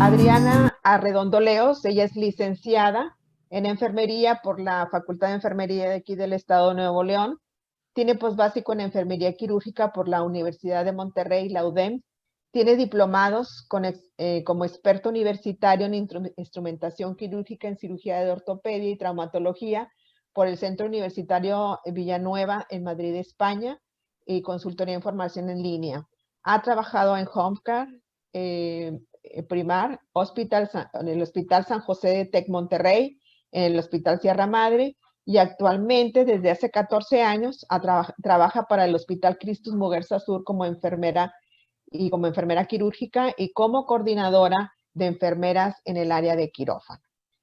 Adriana Arredondo Leos, ella es licenciada en enfermería por la Facultad de Enfermería de aquí del Estado de Nuevo León. Tiene posbásico en enfermería quirúrgica por la Universidad de Monterrey, la UDEM. Tiene diplomados como experto universitario en instrumentación quirúrgica en cirugía de ortopedia y traumatología por el Centro Universitario Villanueva en Madrid, España, y consultoría en formación en línea. Ha trabajado en Homecare, Primar, en el Hospital San José de Tec Monterrey, en el Hospital Sierra Madre, y actualmente desde hace 14 años trabaja para el Hospital Christus Muguerza Sur como enfermera quirúrgica y como coordinadora de enfermeras en el área de quirófano.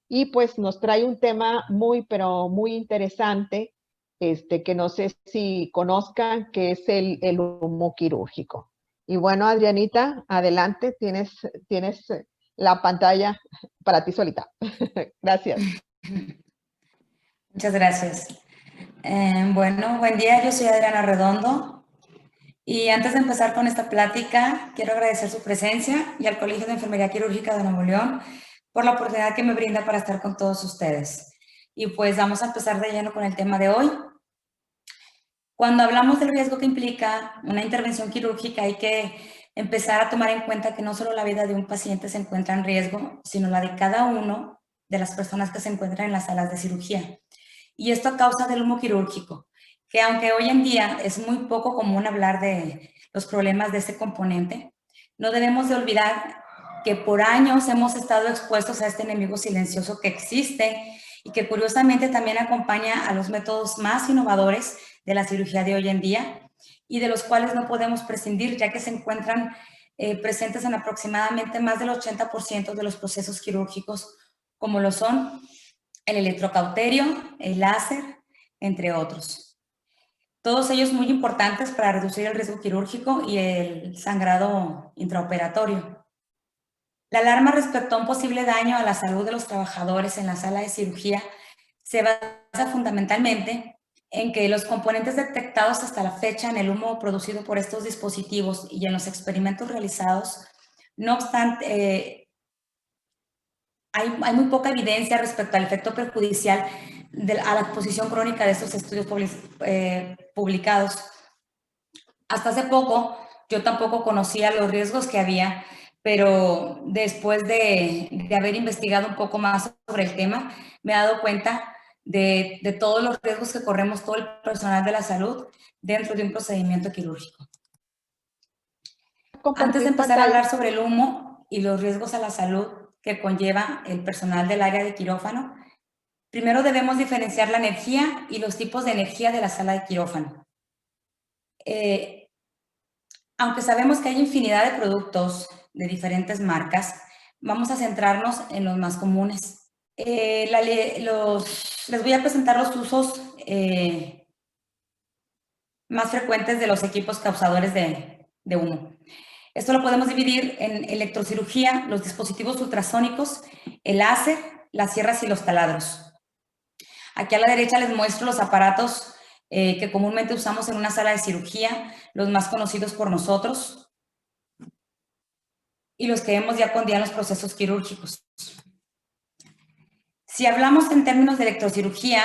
Y pues nos trae un tema pero muy interesante, que no sé si conozcan, que es el humo quirúrgico. Y bueno, Adrianita, adelante, tienes la pantalla para ti solita. Gracias. Muchas gracias. Bueno, buen día, yo soy Adriana Redondo y antes de empezar con esta plática, quiero agradecer su presencia y al Colegio de Enfermería Quirúrgica de Nuevo León por la oportunidad que me brinda para estar con todos ustedes. Y pues vamos a empezar de lleno con el tema de hoy. Cuando hablamos del riesgo que implica una intervención quirúrgica, hay que empezar a tomar en cuenta que no solo la vida de un paciente se encuentra en riesgo, sino la de cada uno de las personas que se encuentran en las salas de cirugía. Y esto a causa del humo quirúrgico, que aunque hoy en día es muy poco común hablar de los problemas de este componente, no debemos de olvidar que por años hemos estado expuestos a este enemigo silencioso que existe y que curiosamente también acompaña a los métodos más innovadores de la cirugía de hoy en día y de los cuales no podemos prescindir, ya que se encuentran presentes en aproximadamente más del 80% de los procesos quirúrgicos, como lo son el electrocauterio, el láser, entre otros. Todos ellos muy importantes para reducir el riesgo quirúrgico y el sangrado intraoperatorio. La alarma respecto a un posible daño a la salud de los trabajadores en la sala de cirugía se basa fundamentalmente en que los componentes detectados hasta la fecha en el humo producido por estos dispositivos y en los experimentos realizados, no obstante, hay muy poca evidencia respecto al efecto perjudicial a la exposición crónica de estos estudios publicados. Hasta hace poco yo tampoco conocía los riesgos que había, pero después de haber investigado un poco más sobre el tema, me he dado cuenta de todos los riesgos que corremos todo el personal de la salud dentro de un procedimiento quirúrgico. Antes de empezar a hablar sobre el humo y los riesgos a la salud que conlleva el personal del área de quirófano, primero debemos diferenciar la energía y los tipos de energía de la sala de quirófano. Aunque sabemos que hay infinidad de productos de diferentes marcas, vamos a centrarnos en los más comunes. Les voy a presentar los usos más frecuentes de los equipos causadores de humo. Esto lo podemos dividir en electrocirugía, los dispositivos ultrasónicos, el láser, las sierras y los taladros. Aquí a la derecha les muestro los aparatos que comúnmente usamos en una sala de cirugía, los más conocidos por nosotros y los que vemos día con día en los procesos quirúrgicos. Si hablamos en términos de electrocirugía,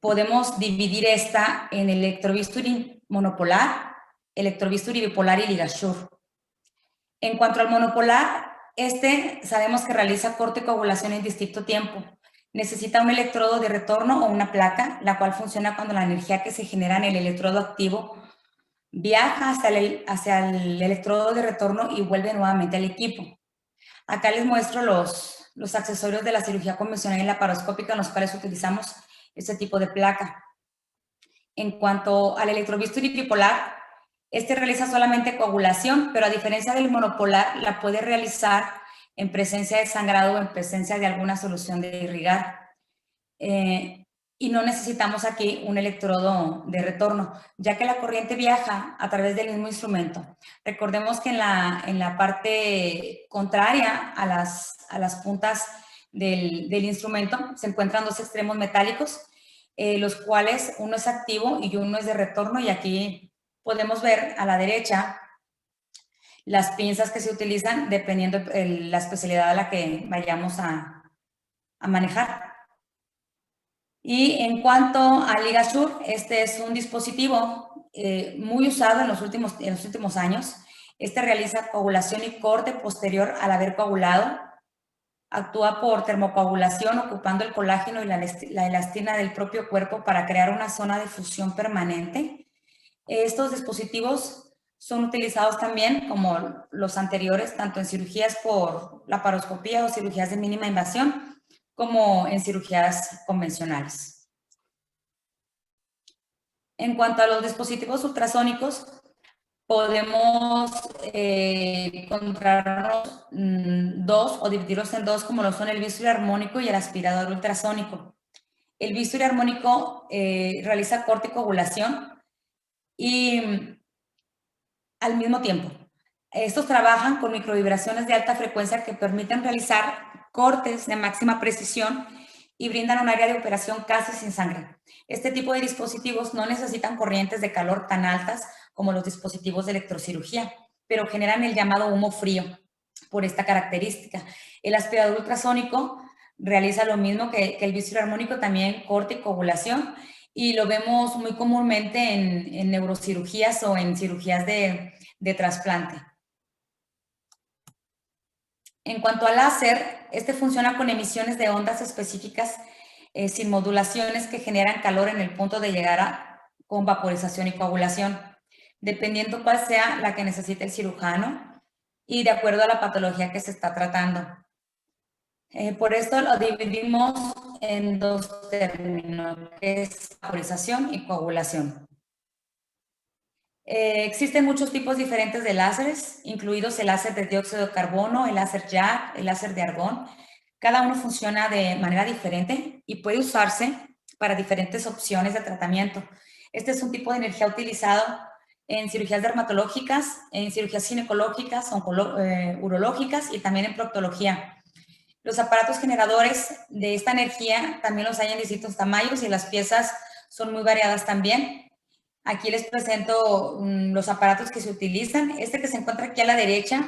podemos dividir esta en electrobisturí monopolar, electrobisturí bipolar y ligashur. En cuanto al monopolar, sabemos que realiza corte y coagulación en distinto tiempo. Necesita un electrodo de retorno o una placa, la cual funciona cuando la energía que se genera en el electrodo activo viaja hacia el electrodo de retorno y vuelve nuevamente al equipo. Acá les muestro los accesorios de la cirugía convencional y laparoscópica en los cuales utilizamos este tipo de placa. En cuanto al electrobisturí bipolar, realiza solamente coagulación, pero a diferencia del monopolar, la puede realizar en presencia de sangrado o en presencia de alguna solución de irrigar. Y no necesitamos aquí un electrodo de retorno, ya que la corriente viaja a través del mismo instrumento. Recordemos que en la parte contraria a las puntas del instrumento se encuentran dos extremos metálicos, los cuales uno es activo y uno es de retorno, y aquí podemos ver a la derecha las pinzas que se utilizan dependiendo la especialidad a la que vayamos a manejar. Y en cuanto al LigaSure, este es un dispositivo muy usado en los últimos años. Este realiza coagulación y corte posterior al haber coagulado. Actúa por termocoagulación, ocupando el colágeno y la elastina del propio cuerpo para crear una zona de fusión permanente. Estos dispositivos son utilizados también, como los anteriores, tanto en cirugías por laparoscopía o cirugías de mínima invasión, como en cirugías convencionales. En cuanto a los dispositivos ultrasónicos, podemos encontrarnos dos o dividirlos en dos, como lo son el bisturí armónico y el aspirador ultrasónico. El bisturí armónico realiza corte y coagulación y al mismo tiempo. Estos trabajan con microvibraciones de alta frecuencia que permiten realizar cortes de máxima precisión y brindan un área de operación casi sin sangre. Este tipo de dispositivos no necesitan corrientes de calor tan altas como los dispositivos de electrocirugía, pero generan el llamado humo frío por esta característica. El aspirador ultrasónico realiza lo mismo que el bisturí armónico, también corte y coagulación, y lo vemos muy comúnmente en neurocirugías o en cirugías de trasplante. En cuanto al láser, este funciona con emisiones de ondas específicas sin modulaciones que generan calor en el punto de llegada con vaporización y coagulación, dependiendo cuál sea la que necesite el cirujano y de acuerdo a la patología que se está tratando. Por esto lo dividimos en dos términos, que es vaporización y coagulación. Existen muchos tipos diferentes de láseres, incluidos el láser de dióxido de carbono, el láser JAK, el láser de argón. Cada uno funciona de manera diferente y puede usarse para diferentes opciones de tratamiento. Este es un tipo de energía utilizado en cirugías dermatológicas, en cirugías ginecológicas, urológicas y también en proctología. Los aparatos generadores de esta energía también los hay en distintos tamaños y las piezas son muy variadas también. Aquí les presento los aparatos que se utilizan. Este que se encuentra aquí a la derecha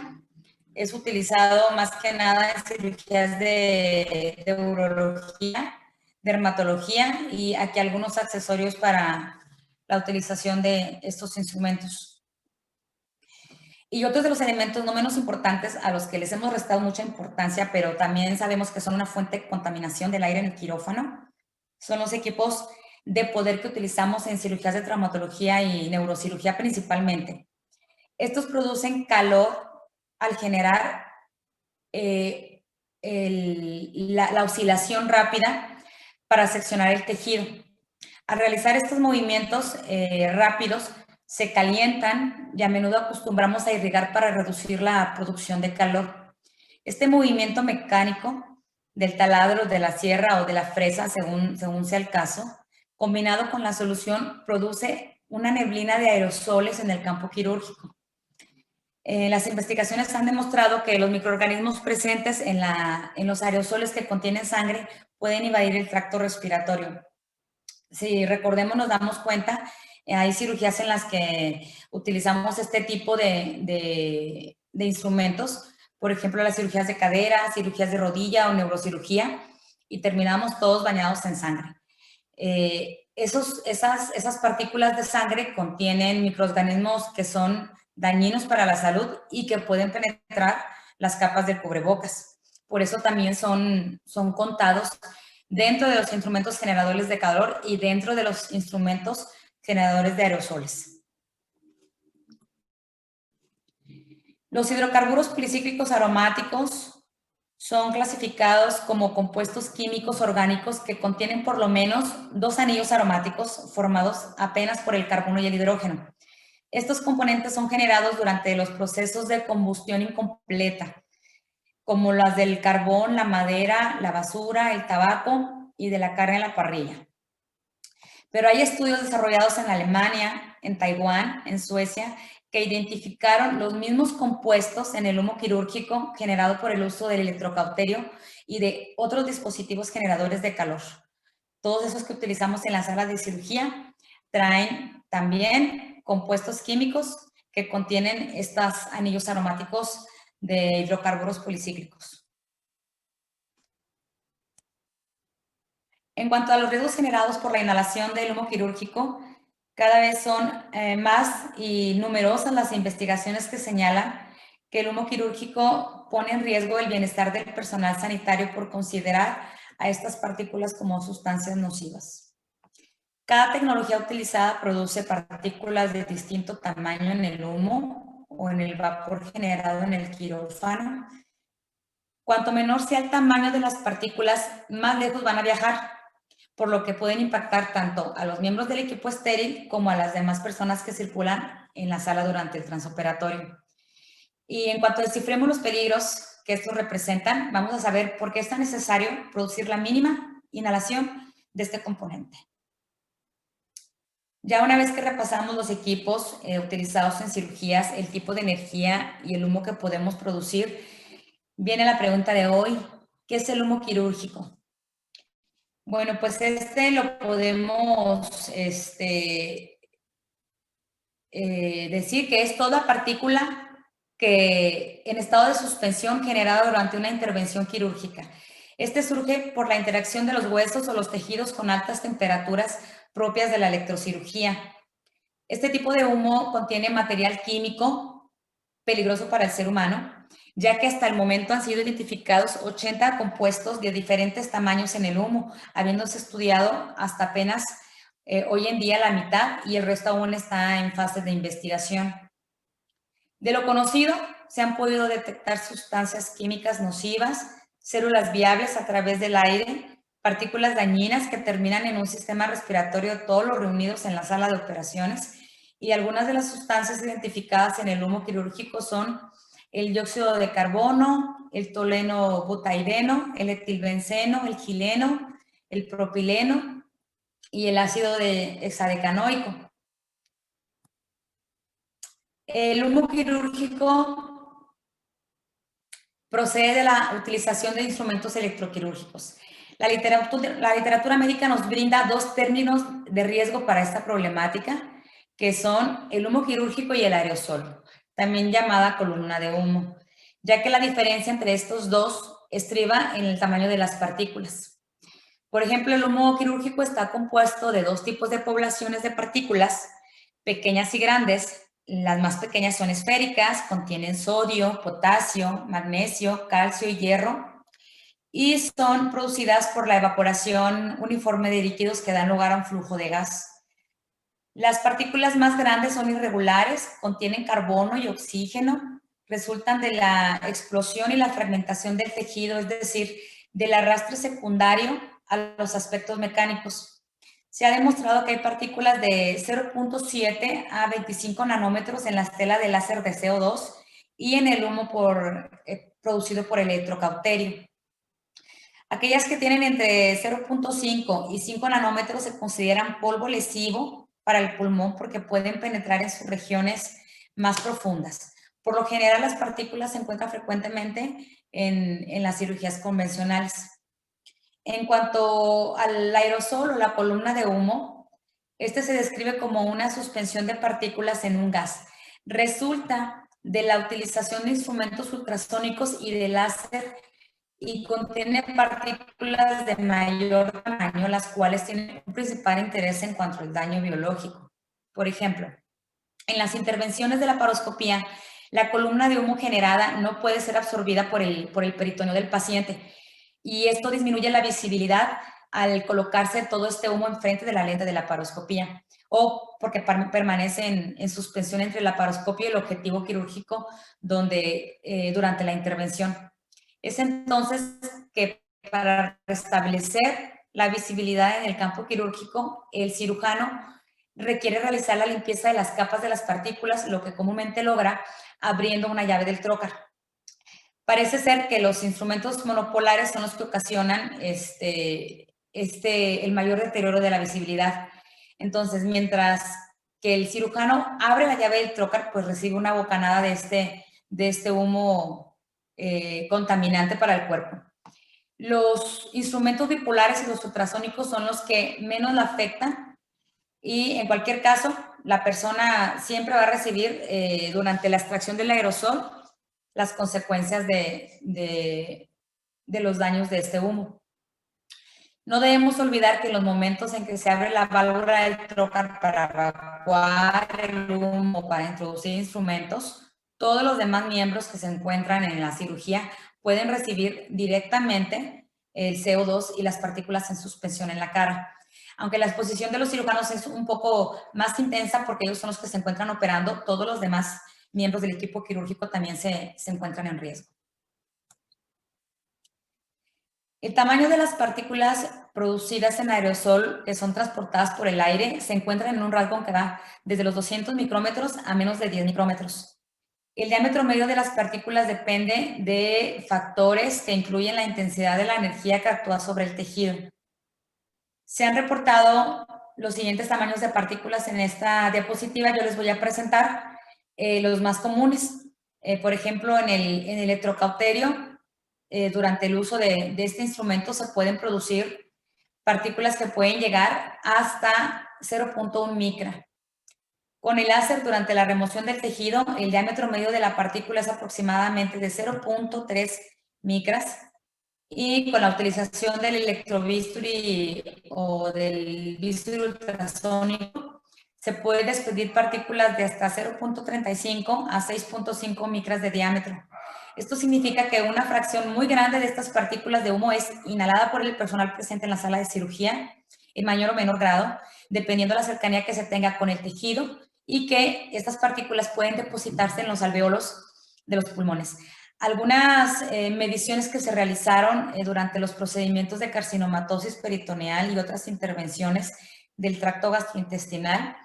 es utilizado más que nada en cirugías de urología, dermatología, y aquí algunos accesorios para la utilización de estos instrumentos. Y otros de los elementos no menos importantes, a los que les hemos restado mucha importancia, pero también sabemos que son una fuente de contaminación del aire en el quirófano, son los equipos de poder que utilizamos en cirugías de traumatología y neurocirugía principalmente. Estos producen calor al generar la oscilación rápida para seccionar el tejido. Al realizar estos movimientos rápidos, se calientan y a menudo acostumbramos a irrigar para reducir la producción de calor. Este movimiento mecánico del taladro, de la sierra o de la fresa, según sea el caso, combinado con la solución, produce una neblina de aerosoles en el campo quirúrgico. Las investigaciones han demostrado que los microorganismos presentes en los aerosoles que contienen sangre pueden invadir el tracto respiratorio. Si recordemos, nos damos cuenta, hay cirugías en las que utilizamos este tipo de instrumentos, por ejemplo, las cirugías de cadera, cirugías de rodilla o neurocirugía, y terminamos todos bañados en sangre. Esas partículas de sangre contienen microorganismos que son dañinos para la salud y que pueden penetrar las capas del cubrebocas. Por eso también son contados dentro de los instrumentos generadores de calor y dentro de los instrumentos generadores de aerosoles. Los hidrocarburos policíclicos aromáticos son clasificados como compuestos químicos orgánicos que contienen por lo menos dos anillos aromáticos formados apenas por el carbono y el hidrógeno. Estos componentes son generados durante los procesos de combustión incompleta, como las del carbón, la madera, la basura, el tabaco y de la carne en la parrilla. Pero hay estudios desarrollados en Alemania, en Taiwán, en Suecia, que identificaron los mismos compuestos en el humo quirúrgico generado por el uso del electrocauterio y de otros dispositivos generadores de calor. Todos esos que utilizamos en las salas de cirugía traen también compuestos químicos que contienen estos anillos aromáticos de hidrocarburos policíclicos. En cuanto a los riesgos generados por la inhalación del humo quirúrgico, cada vez son más y numerosas las investigaciones que señalan que el humo quirúrgico pone en riesgo el bienestar del personal sanitario por considerar a estas partículas como sustancias nocivas. Cada tecnología utilizada produce partículas de distinto tamaño en el humo o en el vapor generado en el quirófano. Cuanto menor sea el tamaño de las partículas, más lejos van a viajar, por lo que pueden impactar tanto a los miembros del equipo estéril como a las demás personas que circulan en la sala durante el transoperatorio. Y en cuanto descifremos los peligros que estos representan, vamos a saber por qué es tan necesario producir la mínima inhalación de este componente. Ya una vez que repasamos los equipos utilizados en cirugías, el tipo de energía y el humo que podemos producir, viene la pregunta de hoy: ¿qué es el humo quirúrgico? Bueno, pues lo podemos decir que es toda partícula que en estado de suspensión generada durante una intervención quirúrgica. Surge por la interacción de los huesos o los tejidos con altas temperaturas propias de la electrocirugía. Este tipo de humo contiene material químico peligroso para el ser humano, ya que hasta el momento han sido identificados 80 compuestos de diferentes tamaños en el humo, habiéndose estudiado hasta apenas hoy en día la mitad, y el resto aún está en fase de investigación. De lo conocido, se han podido detectar sustancias químicas nocivas, células viables a través del aire, partículas dañinas que terminan en un sistema respiratorio de todos los reunidos en la sala de operaciones, y algunas de las sustancias identificadas en el humo quirúrgico son el dióxido de carbono, el tolueno butaireno, el etilbenceno, el gileno, el propileno y el ácido hexadecanoico. El humo quirúrgico procede de la utilización de instrumentos electroquirúrgicos. La literatura médica nos brinda dos términos de riesgo para esta problemática, que son el humo quirúrgico y el aerosol, también llamada columna de humo, ya que la diferencia entre estos dos estriba en el tamaño de las partículas. Por ejemplo, el humo quirúrgico está compuesto de dos tipos de poblaciones de partículas, pequeñas y grandes. Las más pequeñas son esféricas, contienen sodio, potasio, magnesio, calcio y hierro, y son producidas por la evaporación uniforme de líquidos que dan lugar a un flujo de gas. Las partículas más grandes son irregulares, contienen carbono y oxígeno, resultan de la explosión y la fragmentación del tejido, es decir, del arrastre secundario a los aspectos mecánicos. Se ha demostrado que hay partículas de 0.7 a 25 nanómetros en la estela de láser de CO2 y en el humo producido por el electrocauterio. Aquellas que tienen entre 0.5 y 5 nanómetros se consideran polvo lesivo para el pulmón porque pueden penetrar en sus regiones más profundas. Por lo general, las partículas se encuentran frecuentemente en las cirugías convencionales. En cuanto al aerosol o la columna de humo, se describe como una suspensión de partículas en un gas. Resulta de la utilización de instrumentos ultrasónicos y de láser y contiene partículas de mayor tamaño, las cuales tienen un principal interés en cuanto al daño biológico. Por ejemplo, en las intervenciones de la laparoscopía, la columna de humo generada no puede ser absorbida por el peritoneo del paciente, y esto disminuye la visibilidad al colocarse todo este humo enfrente de la lente de la laparoscopía, o porque permanece en suspensión entre la laparoscopia y el objetivo quirúrgico durante la intervención. Es entonces que para restablecer la visibilidad en el campo quirúrgico, el cirujano requiere realizar la limpieza de las capas de las partículas, lo que comúnmente logra abriendo una llave del trocar. Parece ser que los instrumentos monopolares son los que ocasionan el mayor deterioro de la visibilidad. Entonces, mientras que el cirujano abre la llave del trocar, pues recibe una bocanada de este humo contaminante para el cuerpo. Los instrumentos bipolares y los ultrasónicos son los que menos la afectan, y en cualquier caso, la persona siempre va a recibir durante la extracción del aerosol las consecuencias de los daños de este humo. No debemos olvidar que en los momentos en que se abre la válvula del trocar para evacuar el humo, para introducir instrumentos, todos los demás miembros que se encuentran en la cirugía pueden recibir directamente el CO2 y las partículas en suspensión en la cara. Aunque la exposición de los cirujanos es un poco más intensa porque ellos son los que se encuentran operando, todos los demás miembros del equipo quirúrgico también se encuentran en riesgo. El tamaño de las partículas producidas en aerosol que son transportadas por el aire se encuentran en un rango que va desde los 200 micrómetros a menos de 10 micrómetros. El diámetro medio de las partículas depende de factores que incluyen la intensidad de la energía que actúa sobre el tejido. Se han reportado los siguientes tamaños de partículas en esta diapositiva. Yo les voy a presentar los más comunes. Por ejemplo, en el electrocauterio, durante el uso de este instrumento se pueden producir partículas que pueden llegar hasta 0.1 micra. Con el láser, durante la remoción del tejido, el diámetro medio de la partícula es aproximadamente de 0.3 micras. Y con la utilización del electrobisturí o del bisturí ultrasónico, se puede despedir partículas de hasta 0.35 a 6.5 micras de diámetro. Esto significa que una fracción muy grande de estas partículas de humo es inhalada por el personal presente en la sala de cirugía, en mayor o menor grado, dependiendo de la cercanía que se tenga con el tejido, y que estas partículas pueden depositarse en los alvéolos de los pulmones. Algunas mediciones que se realizaron durante los procedimientos de carcinomatosis peritoneal y otras intervenciones del tracto gastrointestinal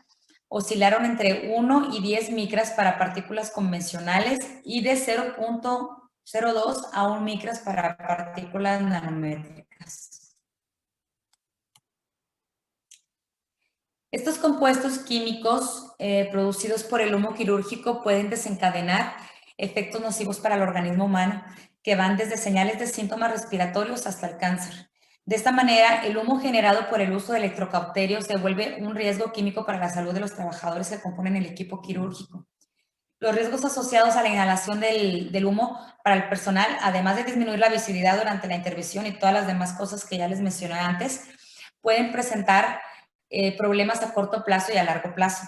oscilaron entre 1 y 10 micras para partículas convencionales y de 0.02 a 1 micras para partículas nanométricas. Estos compuestos químicos producidos por el humo quirúrgico pueden desencadenar efectos nocivos para el organismo humano que van desde señales de síntomas respiratorios hasta el cáncer. De esta manera, el humo generado por el uso de electrocauterios se vuelve un riesgo químico para la salud de los trabajadores que componen el equipo quirúrgico. Los riesgos asociados a la inhalación del humo para el personal, además de disminuir la visibilidad durante la intervención y todas las demás cosas que ya les mencioné antes, pueden presentar problemas a corto plazo y a largo plazo.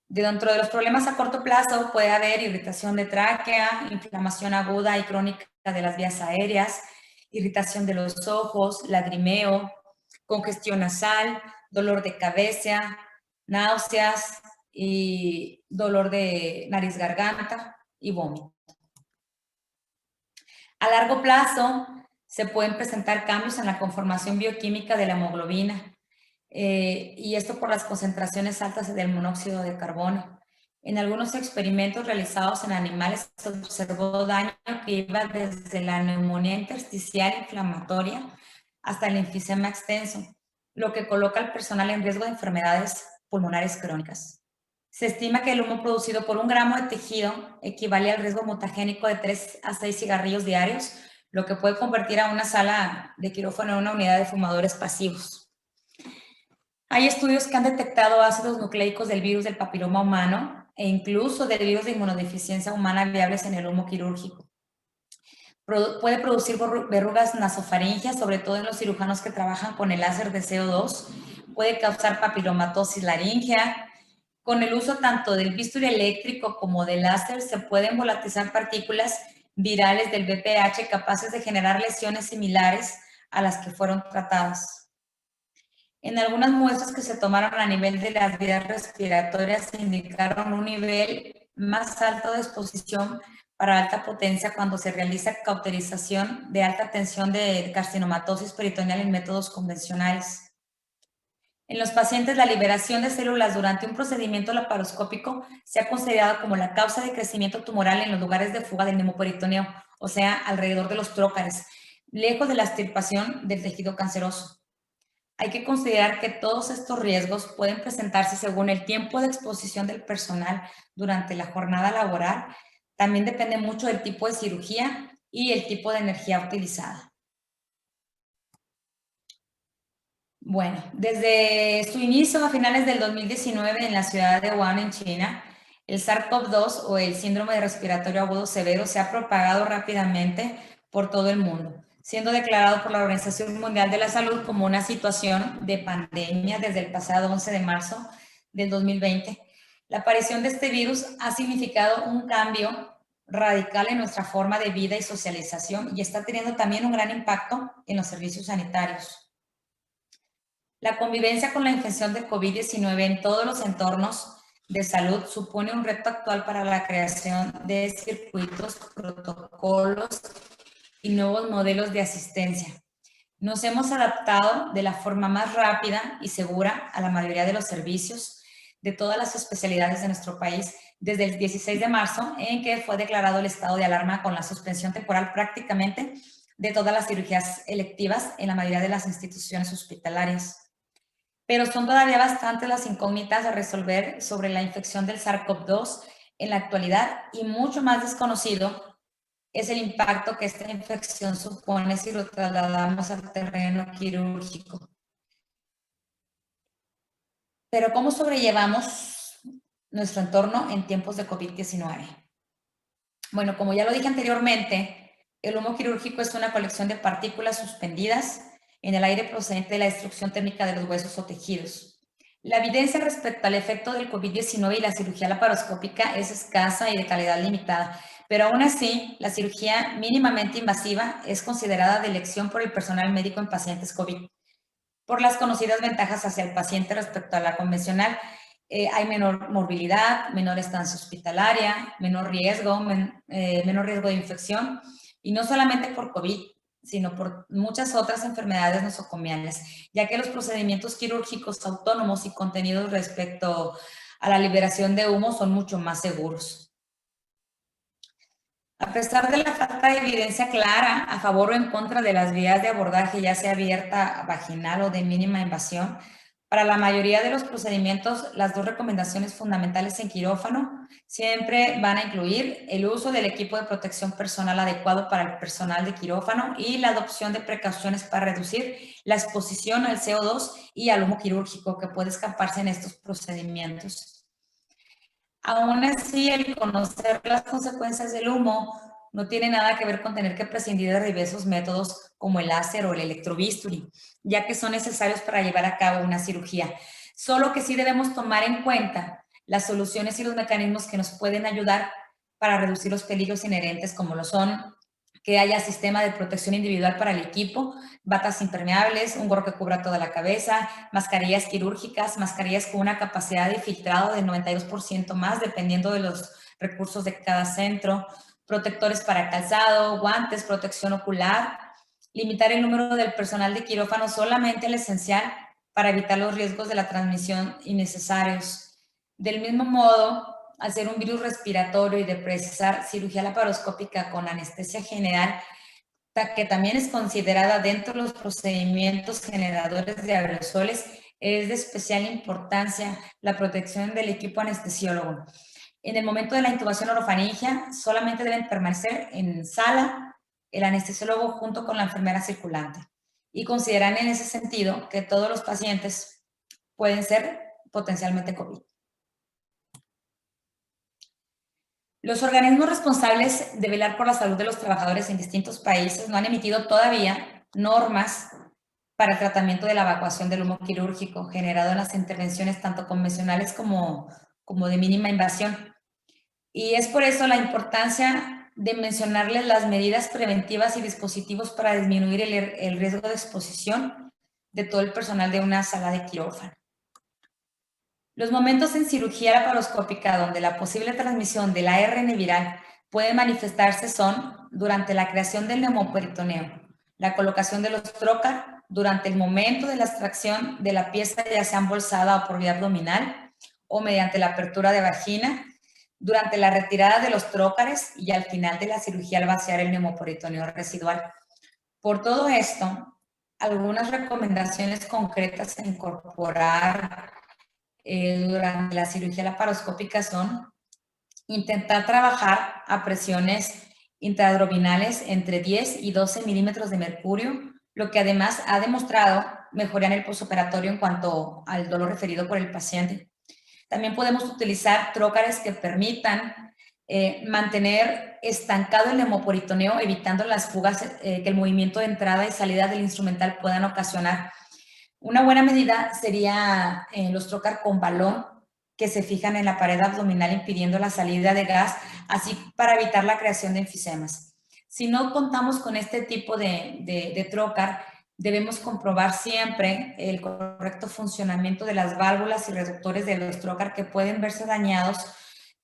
Dentro de los problemas a corto plazo puede haber irritación de tráquea, inflamación aguda y crónica de las vías aéreas, irritación de los ojos, lagrimeo, congestión nasal, dolor de cabeza, náuseas y dolor de nariz-garganta y vómito. A largo plazo se pueden presentar cambios en la conformación bioquímica de la hemoglobina, y esto por las concentraciones altas del monóxido de carbono. En algunos experimentos realizados en animales se observó daño que iba desde la neumonía intersticial inflamatoria hasta el enfisema extenso, lo que coloca al personal en riesgo de enfermedades pulmonares crónicas. Se estima que el humo producido por 1 gramo de tejido equivale al riesgo mutagénico de 3 a 6 cigarrillos diarios, lo que puede convertir a una sala de quirófano en una unidad de fumadores pasivos. Hay estudios que han detectado ácidos nucleicos del virus del papiloma humano e incluso del virus de inmunodeficiencia humana viables en el humo quirúrgico. Puede producir verrugas nasofaringeas, sobre todo en los cirujanos que trabajan con el láser de CO2. Puede causar papilomatosis laríngea. Con el uso tanto del bisturí eléctrico como del láser se pueden volatilizar partículas virales del VPH capaces de generar lesiones similares a las que fueron tratadas. En algunas muestras que se tomaron a nivel de las vías respiratorias se indicaron un nivel más alto de exposición para alta potencia cuando se realiza cauterización de alta tensión de carcinomatosis peritoneal en métodos convencionales. En los pacientes, la liberación de células durante un procedimiento laparoscópico se ha considerado como la causa de crecimiento tumoral en los lugares de fuga del nemoperitoneo, o sea, alrededor de los trócares, lejos de la extirpación del tejido canceroso. Hay que considerar que todos estos riesgos pueden presentarse según el tiempo de exposición del personal durante la jornada laboral. También depende mucho del tipo de cirugía y el tipo de energía utilizada. Bueno, desde su inicio a finales del 2019 en la ciudad de Wuhan, en China, el SARS-CoV-2 o el síndrome de respiratorio agudo severo se ha propagado rápidamente por todo el mundo, siendo declarado por la Organización Mundial de la Salud como una situación de pandemia desde el pasado 11 de marzo del 2020. La aparición de este virus ha significado un cambio radical en nuestra forma de vida y socialización y está teniendo también un gran impacto en los servicios sanitarios. La convivencia con la infección de COVID-19 en todos los entornos de salud supone un reto actual para la creación de circuitos, protocolos y nuevos modelos de asistencia. Nos hemos adaptado de la forma más rápida y segura a la mayoría de los servicios de todas las especialidades de nuestro país desde el 16 de marzo, en que fue declarado el estado de alarma con la suspensión temporal prácticamente de todas las cirugías electivas en la mayoría de las instituciones hospitalarias. Pero son todavía bastantes las incógnitas a resolver sobre la infección del SARS-CoV-2 en la actualidad y mucho más desconocido es el impacto que esta infección supone si lo trasladamos al terreno quirúrgico. Pero ¿cómo sobrellevamos nuestro entorno en tiempos de COVID-19? Bueno, como ya lo dije anteriormente, el humo quirúrgico es una colección de partículas suspendidas en el aire procedente de la destrucción térmica de los huesos o tejidos. La evidencia respecto al efecto del COVID-19 y la cirugía laparoscópica es escasa y de calidad limitada, pero aún así, la cirugía mínimamente invasiva es considerada de elección por el personal médico en pacientes COVID, por las conocidas ventajas hacia el paciente respecto a la convencional. Hay menor morbilidad, menor estancia hospitalaria, menor riesgo de infección, y no solamente por COVID, sino por muchas otras enfermedades nosocomiales, ya que los procedimientos quirúrgicos autónomos y contenidos respecto a la liberación de humo son mucho más seguros. A pesar de la falta de evidencia clara a favor o en contra de las vías de abordaje, ya sea abierta, vaginal o de mínima invasión, para la mayoría de los procedimientos, las dos recomendaciones fundamentales en quirófano siempre van a incluir el uso del equipo de protección personal adecuado para el personal de quirófano y la adopción de precauciones para reducir la exposición al CO2 y al humo quirúrgico que puede escaparse en estos procedimientos. Aún así, el conocer las consecuencias del humo no tiene nada que ver con tener que prescindir de diversos métodos como el láser o el electrobisturi, ya que son necesarios para llevar a cabo una cirugía. Solo que sí debemos tomar en cuenta las soluciones y los mecanismos que nos pueden ayudar para reducir los peligros inherentes, como lo son que haya sistema de protección individual para el equipo, batas impermeables, un gorro que cubra toda la cabeza, mascarillas quirúrgicas, mascarillas con una capacidad de filtrado del 92% más, dependiendo de los recursos de cada centro, protectores para calzado, guantes, protección ocular, limitar el número del personal de quirófano solamente el esencial para evitar los riesgos de la transmisión innecesarios. Del mismo modo, al ser un virus respiratorio y de precisar cirugía laparoscópica con anestesia general, que también es considerada dentro de los procedimientos generadores de aerosoles, es de especial importancia la protección del equipo anestesiólogo. En el momento de la intubación orofaringea, solamente deben permanecer en sala el anestesiólogo junto con la enfermera circulante. Y consideran en ese sentido que todos los pacientes pueden ser potencialmente COVID. Los organismos responsables de velar por la salud de los trabajadores en distintos países no han emitido todavía normas para el tratamiento de la evacuación del humo quirúrgico generado en las intervenciones tanto convencionales como de mínima invasión. Y es por eso la importancia de mencionarles las medidas preventivas y dispositivos para disminuir el riesgo de exposición de todo el personal de una sala de quirófano. Los momentos en cirugía laparoscópica donde la posible transmisión del ARN viral puede manifestarse son durante la creación del neumoperitoneo, la colocación de los trocar, durante el momento de la extracción de la pieza ya sea embolsada o por vía abdominal o mediante la apertura de vagina, durante la retirada de los trócares y al final de la cirugía al vaciar el neumoperitoneo residual. Por todo esto, algunas recomendaciones concretas a incorporar durante la cirugía laparoscópica son intentar trabajar a presiones intraabdominales entre 10 y 12 milímetros de mercurio, lo que además ha demostrado mejoría en el postoperatorio en cuanto al dolor referido por el paciente. También podemos utilizar trócares que permitan mantener estancado el hemoperitoneo, evitando las fugas que el movimiento de entrada y salida del instrumental puedan ocasionar. Una buena medida sería los trocar con balón que se fijan en la pared abdominal impidiendo la salida de gas, así para evitar la creación de enfisemas. Si no contamos con este tipo de trocar, debemos comprobar siempre el correcto funcionamiento de las válvulas y reductores de los trocar que pueden verse dañados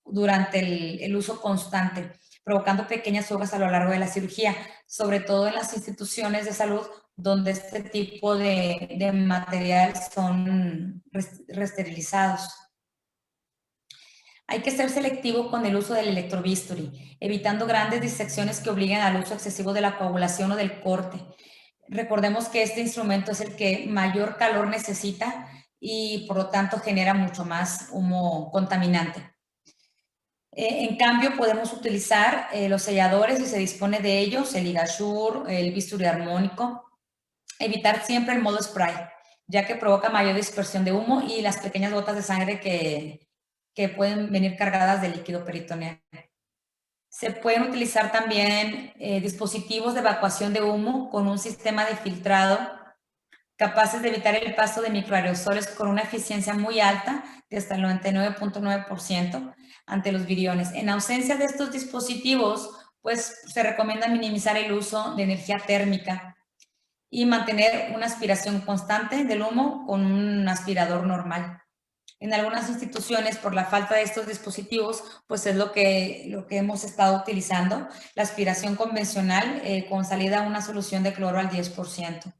durante el uso constante, provocando pequeñas fugas a lo largo de la cirugía, sobre todo en las instituciones de salud donde este tipo de material son resterilizados. Hay que ser selectivo con el uso del electrobisturi, evitando grandes disecciones que obliguen al uso excesivo de la coagulación o del corte. Recordemos que este instrumento es el que mayor calor necesita y por lo tanto genera mucho más humo contaminante. En cambio, podemos utilizar los selladores si se dispone de ellos, el Ligasure, el bisturi armónico. Evitar siempre el modo spray, ya que provoca mayor dispersión de humo y las pequeñas gotas de sangre que pueden venir cargadas de líquido peritoneal. Se pueden utilizar también dispositivos de evacuación de humo con un sistema de filtrado capaces de evitar el paso de microaerosoles con una eficiencia muy alta, de hasta el 99.9% ante los viriones. En ausencia de estos dispositivos, pues se recomienda minimizar el uso de energía térmica y mantener una aspiración constante del humo con un aspirador normal. En algunas instituciones, por la falta de estos dispositivos, pues es lo que hemos estado utilizando, la aspiración convencional con salida a una solución de cloro al 10%.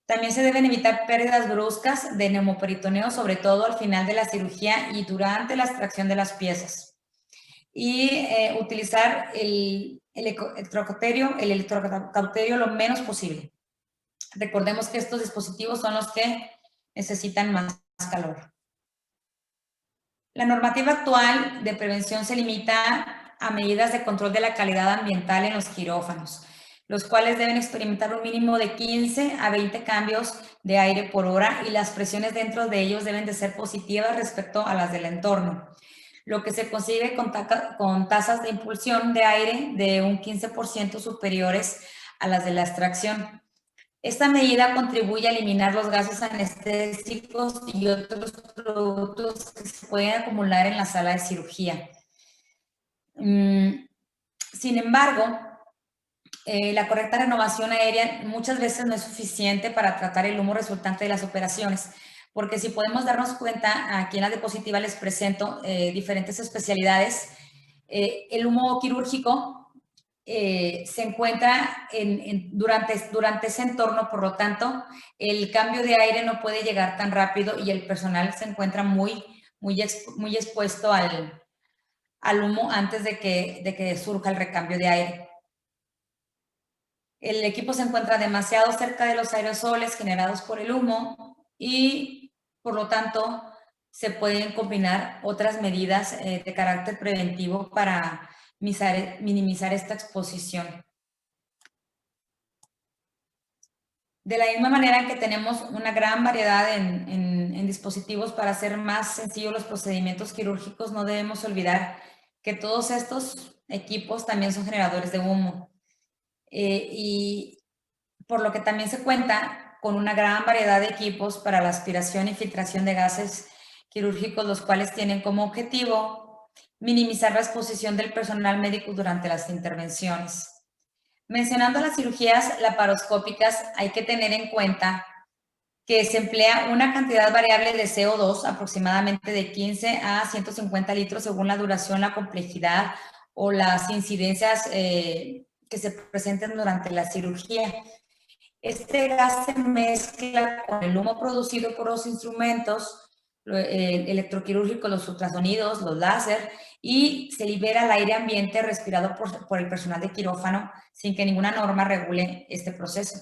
También se deben evitar pérdidas bruscas de neumoperitoneo, sobre todo al final de la cirugía y durante la extracción de las piezas. Y utilizar el electrocauterio lo menos posible. Recordemos que estos dispositivos son los que necesitan más calor. La normativa actual de prevención se limita a medidas de control de la calidad ambiental en los quirófanos, los cuales deben experimentar un mínimo de 15 a 20 cambios de aire por hora y las presiones dentro de ellos deben de ser positivas respecto a las del entorno, lo que se consigue con tasas de impulsión de aire de un 15% superiores a las de la extracción. Esta medida contribuye a eliminar los gases anestésicos y otros productos que se pueden acumular en la sala de cirugía. Sin embargo, la correcta renovación aérea muchas veces no es suficiente para tratar el humo resultante de las operaciones, porque si podemos darnos cuenta, aquí en la diapositiva les presento diferentes especialidades. El humo quirúrgico se encuentra durante ese entorno, por lo tanto, el cambio de aire no puede llegar tan rápido y el personal se encuentra muy expuesto al humo antes de que surja el recambio de aire. El equipo se encuentra demasiado cerca de los aerosoles generados por el humo y, por lo tanto, se pueden combinar otras medidas de carácter preventivo para minimizar esta exposición. De la misma manera que tenemos una gran variedad en dispositivos para hacer más sencillos los procedimientos quirúrgicos, no debemos olvidar que todos estos equipos también son generadores de humo. Y por lo que también se cuenta con una gran variedad de equipos para la aspiración y filtración de gases quirúrgicos, los cuales tienen como objetivo minimizar la exposición del personal médico durante las intervenciones. Mencionando las cirugías laparoscópicas, hay que tener en cuenta que se emplea una cantidad variable de CO2, aproximadamente de 15 a 150 litros, según la duración, la complejidad o las incidencias que se presenten durante la cirugía. Este gas se mezcla con el humo producido por los instrumentos electroquirúrgicos, los ultrasonidos, los láser, y se libera al aire ambiente respirado por el personal de quirófano sin que ninguna norma regule este proceso.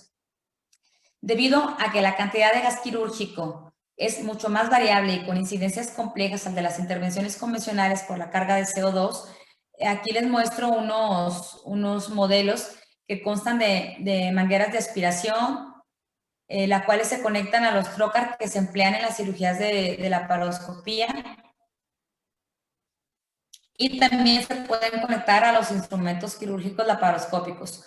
Debido a que la cantidad de gas quirúrgico es mucho más variable y con incidencias complejas al de las intervenciones convencionales por la carga de CO2, aquí les muestro unos modelos que constan de mangueras de aspiración, las cuales se conectan a los trocar que se emplean en las cirugías de laparoscopía. Y también se pueden conectar a los instrumentos quirúrgicos laparoscópicos.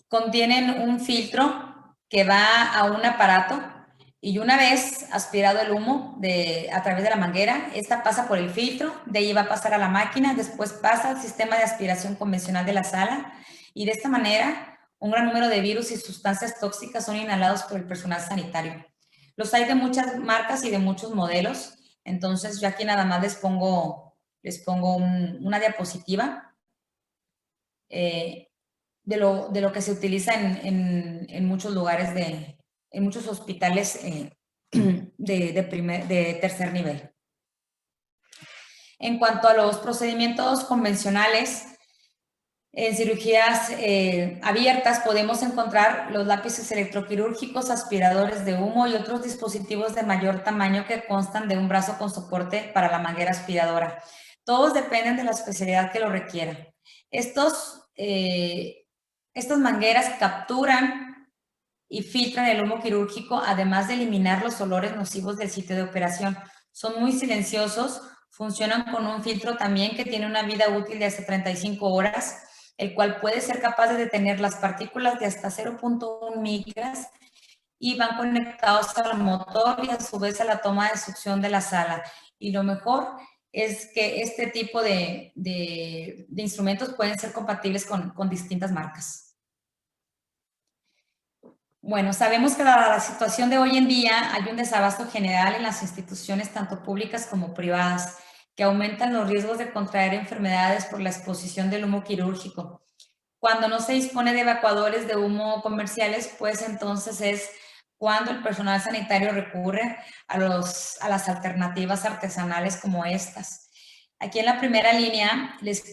Contienen un filtro que va a un aparato y una vez aspirado el humo a través de la manguera, esta pasa por el filtro, de ahí va a pasar a la máquina, después pasa al sistema de aspiración convencional de la sala y de esta manera un gran número de virus y sustancias tóxicas son inhalados por el personal sanitario. Los hay de muchas marcas y de muchos modelos, entonces yo aquí nada más les pongo una diapositiva de lo que se utiliza en muchos lugares, en muchos hospitales de tercer nivel. En cuanto a los procedimientos convencionales, en cirugías abiertas podemos encontrar los lápices electroquirúrgicos, aspiradores de humo y otros dispositivos de mayor tamaño que constan de un brazo con soporte para la manguera aspiradora. Todos dependen de la especialidad que lo requiera. Estas mangueras capturan y filtran el humo quirúrgico, además de eliminar los olores nocivos del sitio de operación. Son muy silenciosos, funcionan con un filtro también que tiene una vida útil de hasta 35 horas, el cual puede ser capaz de detener las partículas de hasta 0.1 micras y van conectados al motor y a su vez a la toma de succión de la sala. Y lo mejor es que este tipo de instrumentos pueden ser compatibles con distintas marcas. Bueno, sabemos que dada la situación de hoy en día hay un desabasto general en las instituciones tanto públicas como privadas que aumentan los riesgos de contraer enfermedades por la exposición del humo quirúrgico. Cuando no se dispone de evacuadores de humo comerciales, pues entonces es cuando el personal sanitario recurre a las alternativas artesanales como estas. Aquí en la primera línea les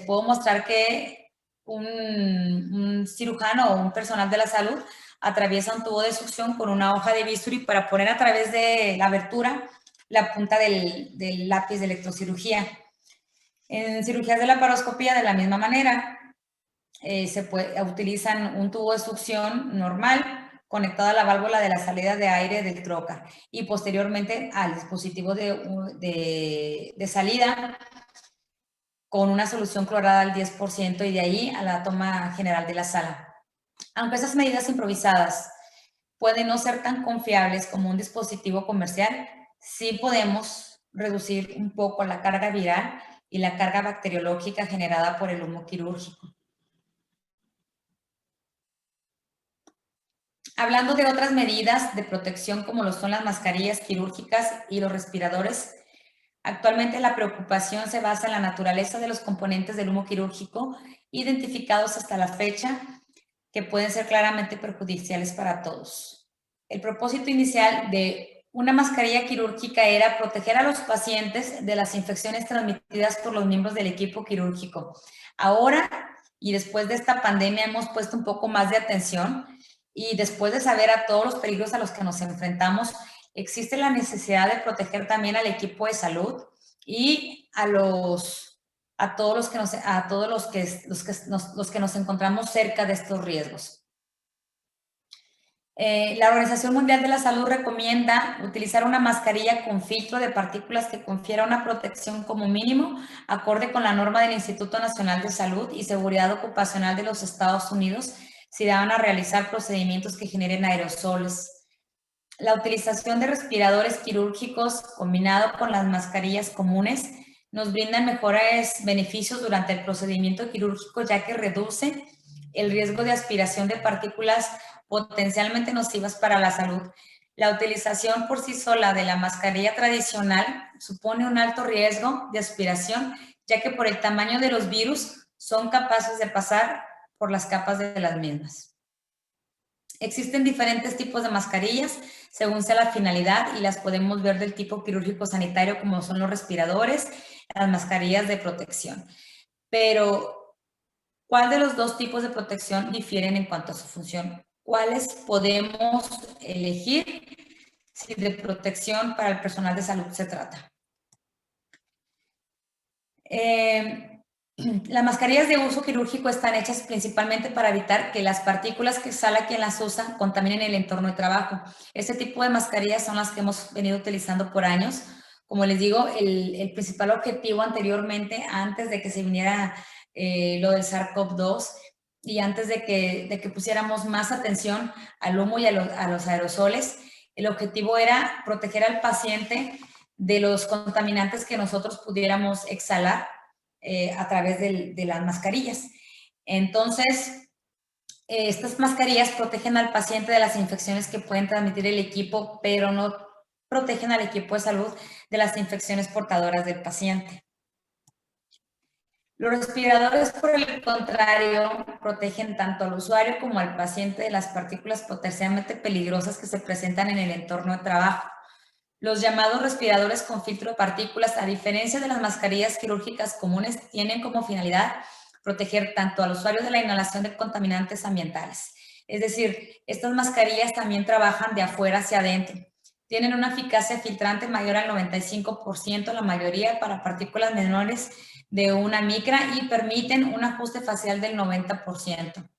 puedo mostrar que un cirujano o un personal de la salud atraviesa un tubo de succión con una hoja de bisturí para poner a través de la abertura la punta del lápiz de electrocirugía. En cirugías de laparoscopía, de la misma manera, utilizan un tubo de succión normal conectado a la válvula de la salida de aire del trocar y posteriormente al dispositivo de salida con una solución clorada al 10% y de ahí a la toma general de la sala. Aunque esas medidas improvisadas pueden no ser tan confiables como un dispositivo comercial, sí podemos reducir un poco la carga viral y la carga bacteriológica generada por el humo quirúrgico. Hablando de otras medidas de protección como lo son las mascarillas quirúrgicas y los respiradores, actualmente la preocupación se basa en la naturaleza de los componentes del humo quirúrgico identificados hasta la fecha que pueden ser claramente perjudiciales para todos. El propósito inicial de una mascarilla quirúrgica era proteger a los pacientes de las infecciones transmitidas por los miembros del equipo quirúrgico. Ahora, y después de esta pandemia, hemos puesto un poco más de atención y después de saber a todos los peligros a los que nos enfrentamos, existe la necesidad de proteger también al equipo de salud y a todos los que nos encontramos cerca de estos riesgos. La Organización Mundial de la Salud recomienda utilizar una mascarilla con filtro de partículas que confiera una protección como mínimo acorde con la norma del Instituto Nacional de Salud y Seguridad Ocupacional de los Estados Unidos si van a realizar procedimientos que generen aerosoles. La utilización de respiradores quirúrgicos combinado con las mascarillas comunes nos brindan mejores beneficios durante el procedimiento quirúrgico, ya que reduce el riesgo de aspiración de partículas potencialmente nocivas para la salud. La utilización por sí sola de la mascarilla tradicional supone un alto riesgo de aspiración, ya que por el tamaño de los virus son capaces de pasar por las capas de las mismas. Existen diferentes tipos de mascarillas según sea la finalidad y las podemos ver del tipo quirúrgico sanitario como son los respiradores, las mascarillas de protección. Pero, ¿cuál de los dos tipos de protección difieren en cuanto a su función? ¿Cuáles podemos elegir si de protección para el personal de salud se trata? Las mascarillas de uso quirúrgico están hechas principalmente para evitar que las partículas que exhala quien las usa contaminen el entorno de trabajo. Este tipo de mascarillas son las que hemos venido utilizando por años. Como les digo, el principal objetivo anteriormente, antes de que se viniera lo del SARS-CoV-2 y antes de que pusiéramos más atención al humo y a los aerosoles, el objetivo era proteger al paciente de los contaminantes que nosotros pudiéramos exhalar a través de las mascarillas. Entonces, estas mascarillas protegen al paciente de las infecciones que pueden transmitir el equipo, pero no protegen al equipo de salud de las infecciones portadoras del paciente. Los respiradores, por el contrario, protegen tanto al usuario como al paciente de las partículas potencialmente peligrosas que se presentan en el entorno de trabajo. Los llamados respiradores con filtro de partículas, a diferencia de las mascarillas quirúrgicas comunes, tienen como finalidad proteger tanto al usuario de la inhalación de contaminantes ambientales. Es decir, estas mascarillas también trabajan de afuera hacia adentro. Tienen una eficacia filtrante mayor al 95%, la mayoría para partículas menores de una micra, y permiten un ajuste facial del 90%.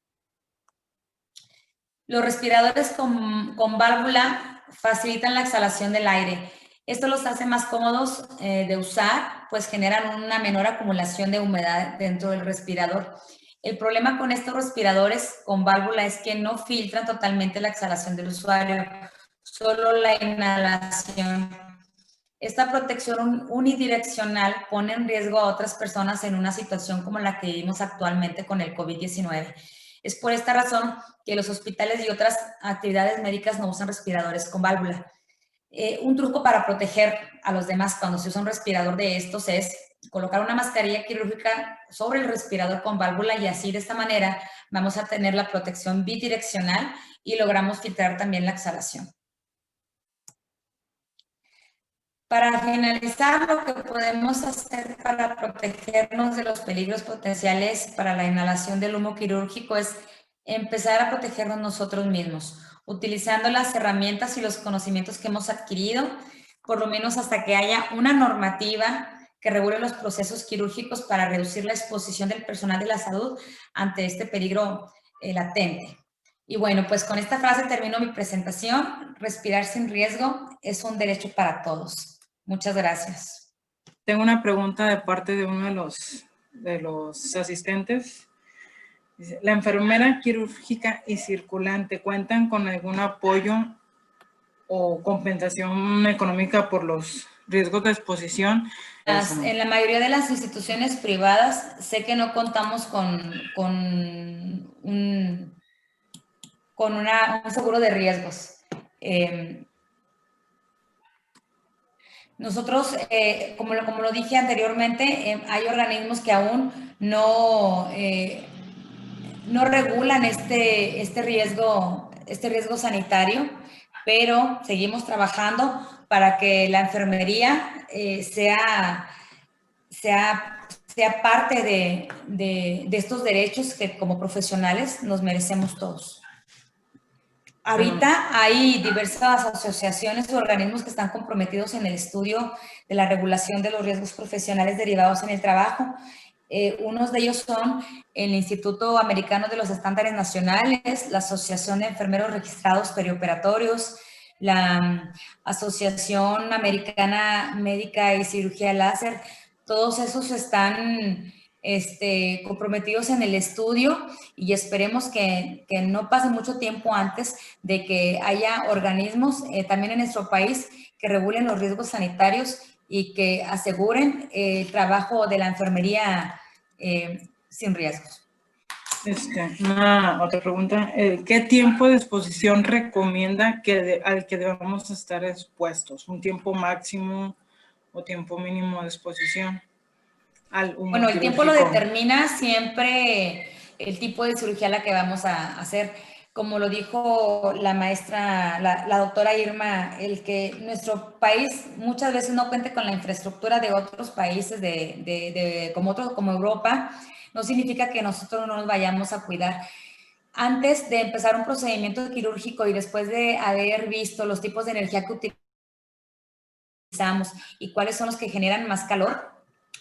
Los respiradores con válvula facilitan la exhalación del aire. Esto los hace más cómodos de usar, pues generan una menor acumulación de humedad dentro del respirador. El problema con estos respiradores con válvula es que no filtran totalmente la exhalación del usuario, solo la inhalación. Esta protección unidireccional pone en riesgo a otras personas en una situación como la que vivimos actualmente con el COVID-19. Es por esta razón que los hospitales y otras actividades médicas no usan respiradores con válvula. Un truco para proteger a los demás cuando se usa un respirador de estos es colocar una mascarilla quirúrgica sobre el respirador con válvula, y así de esta manera vamos a tener la protección bidireccional y logramos filtrar también la exhalación. Para finalizar, lo que podemos hacer para protegernos de los peligros potenciales para la inhalación del humo quirúrgico es empezar a protegernos nosotros mismos, utilizando las herramientas y los conocimientos que hemos adquirido, por lo menos hasta que haya una normativa que regule los procesos quirúrgicos para reducir la exposición del personal de la salud ante este peligro latente. Y bueno, pues con esta frase termino mi presentación. Respirar sin riesgo es un derecho para todos. Muchas gracias. Tengo una pregunta de parte de uno de los asistentes. Dice, ¿la enfermera quirúrgica y circulante cuentan con algún apoyo o compensación económica por los riesgos de exposición? En la mayoría de las instituciones privadas sé que no contamos con un seguro de riesgos. Nosotros, como lo dije anteriormente, hay organismos que aún no regulan este riesgo sanitario, pero seguimos trabajando para que la enfermería sea parte de estos derechos que como profesionales nos merecemos todos. Ahorita hay diversas asociaciones o organismos que están comprometidos en el estudio de la regulación de los riesgos profesionales derivados en el trabajo. Unos de ellos son el Instituto Americano de los Estándares Nacionales, la Asociación de Enfermeros Registrados Perioperatorios, la Asociación Americana Médica y Cirugía Láser. Todos esos están comprometidos en el estudio, y esperemos que no pase mucho tiempo antes de que haya organismos también en nuestro país que regulen los riesgos sanitarios y que aseguren el trabajo de la enfermería sin riesgos. Otra pregunta. ¿Qué tiempo de exposición recomienda al que debamos estar expuestos? ¿Un tiempo máximo o tiempo mínimo de exposición? Bueno, el tiempo lo determina siempre el tipo de cirugía a la que vamos a hacer. Como lo dijo la maestra, la doctora Irma, el que nuestro país muchas veces no cuente con la infraestructura de otros países como Europa, no significa que nosotros no nos vayamos a cuidar. Antes de empezar un procedimiento quirúrgico y después de haber visto los tipos de energía que utilizamos y cuáles son los que generan más calor,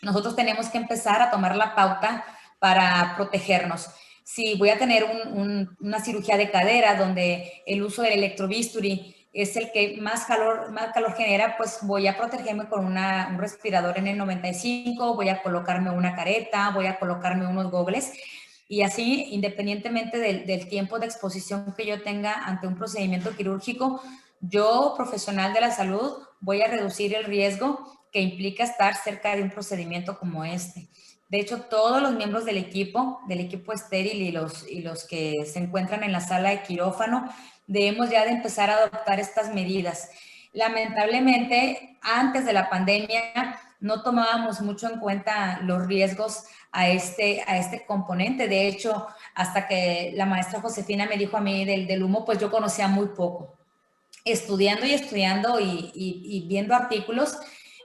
nosotros tenemos que empezar a tomar la pauta para protegernos. Si voy a tener una cirugía de cadera donde el uso del electrobisturí es el que más calor genera, pues voy a protegerme con un respirador N95, voy a colocarme una careta, voy a colocarme unos gogles y así, independientemente del tiempo de exposición que yo tenga ante un procedimiento quirúrgico, yo, profesional de la salud, voy a reducir el riesgo que implica estar cerca de un procedimiento como este. De hecho, todos los miembros del equipo estéril y los que se encuentran en la sala de quirófano, debemos ya de empezar a adoptar estas medidas. Lamentablemente, antes de la pandemia, no tomábamos mucho en cuenta los riesgos a este componente. De hecho, hasta que la maestra Josefina me dijo a mí del humo, pues yo conocía muy poco. Estudiando y viendo artículos,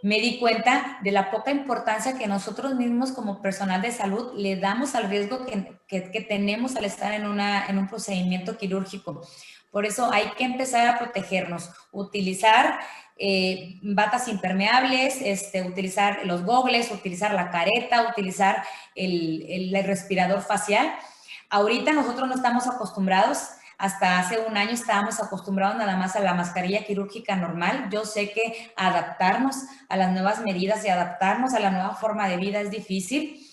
me di cuenta de la poca importancia que nosotros mismos como personal de salud le damos al riesgo que tenemos al estar en un procedimiento quirúrgico. Por eso hay que empezar a protegernos, utilizar batas impermeables, utilizar los gogles, utilizar la careta, utilizar el respirador facial. Ahorita nosotros no estamos acostumbrados. Hasta hace un año estábamos acostumbrados nada más a la mascarilla quirúrgica normal. Yo sé que adaptarnos a las nuevas medidas y adaptarnos a la nueva forma de vida es difícil.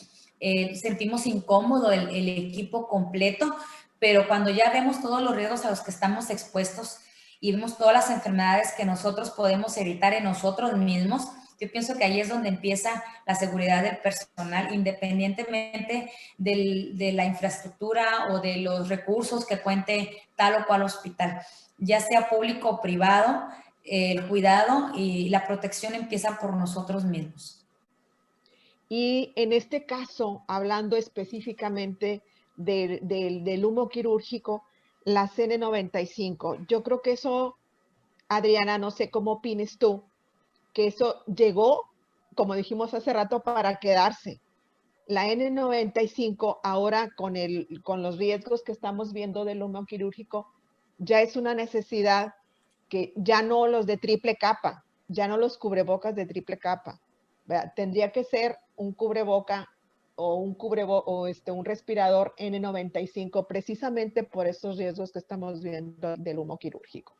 Sentimos incómodo el equipo completo, pero cuando ya vemos todos los riesgos a los que estamos expuestos y vemos todas las enfermedades que nosotros podemos evitar en nosotros mismos, yo pienso que ahí es donde empieza la seguridad del personal, independientemente de la infraestructura o de los recursos que cuente tal o cual hospital. Ya sea público o privado, el cuidado y la protección empieza por nosotros mismos. Y en este caso, hablando específicamente del humo quirúrgico, la N95, yo creo que eso, Adriana, no sé cómo opines tú, que eso llegó, como dijimos hace rato, para quedarse. La N95 ahora con los riesgos que estamos viendo del humo quirúrgico, ya es una necesidad que ya no los de triple capa, ya no los cubrebocas de triple capa. ¿Verdad? Tendría que ser un cubreboca o un respirador N95 precisamente por esos riesgos que estamos viendo del humo quirúrgico.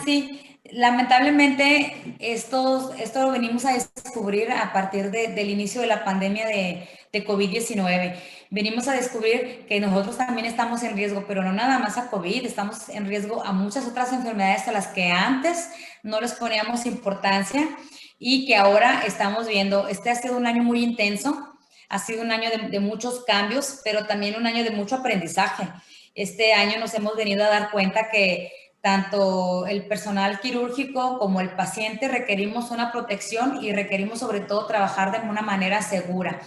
Sí, lamentablemente esto lo venimos a descubrir a partir del inicio de la pandemia de COVID-19. Venimos a descubrir que nosotros también estamos en riesgo, pero no nada más a COVID, estamos en riesgo a muchas otras enfermedades a las que antes no les poníamos importancia y que ahora estamos viendo. Este ha sido un año muy intenso, ha sido un año de muchos cambios, pero también un año de mucho aprendizaje. Este año nos hemos venido a dar cuenta que tanto el personal quirúrgico como el paciente requerimos una protección y requerimos sobre todo trabajar de una manera segura.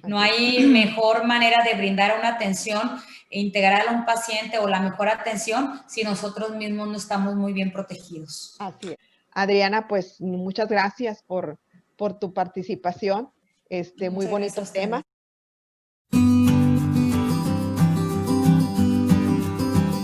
No hay mejor manera de brindar una atención integral a un paciente o la mejor atención si nosotros mismos no estamos muy bien protegidos. Así es. Adriana, pues muchas gracias por tu participación. Muy bonito tema.